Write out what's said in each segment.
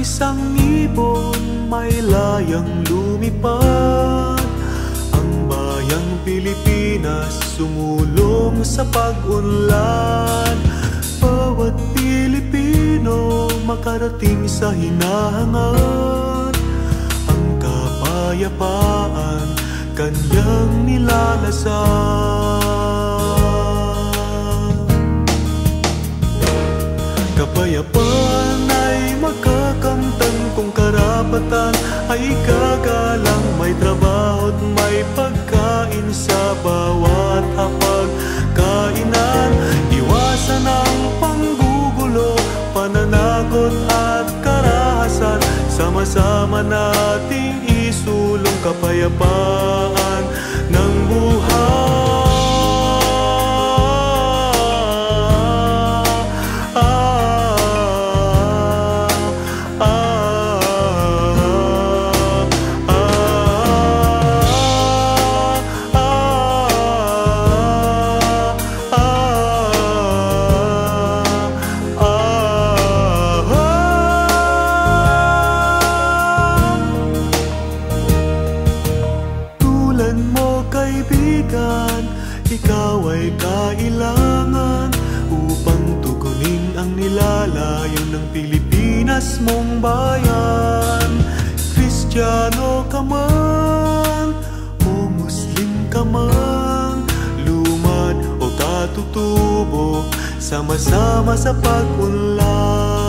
Isang ibon may layang lumipad. Ang bayang Pilipinas sumulong sa pag-unlad. Bawat Pilipino makarating sa hinahangat. Ang kapayapaan kanyang nilalasal. Kapayapaan ay makakamtan kung karapatan ay gagalang. May trabaho at may pagkain sa bawat hapag-kainan. Iwasan ang panggugulo, pananakot at karahasan. Sama-sama nating isulong kapayapaan ng buhay. Ikaw ay kailangan upang tugunin ang nilalayon ng Pilipinas mong bayan. Kristiyano ka man o Muslim ka man, lumad o katutubo, sama-sama sa pag-unlad.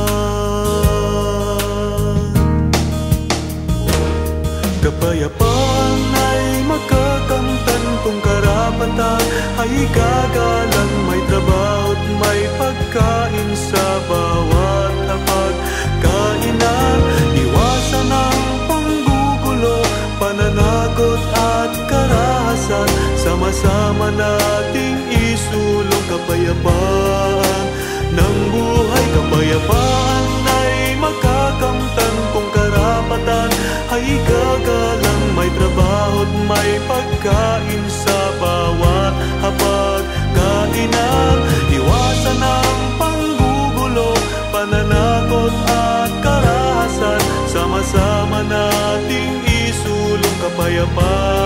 Kapayapaan ay makakamtan kung karapatan ay gagalang. May trabaho at may pagkain sa bawat hapag-kainan. Iwasan ang panggugulo, pananakot at karahasan. Sama-sama nating isulong kapayapaan ng buhay. Kapayapaan ay makakamtan kung karapatan ay gagalang. May trabaho at may pagkain sa bawat hapag-kainan. Iwasan ang panggugulo, pananakot at karahasan. Sama-sama nating isulong kapayapaan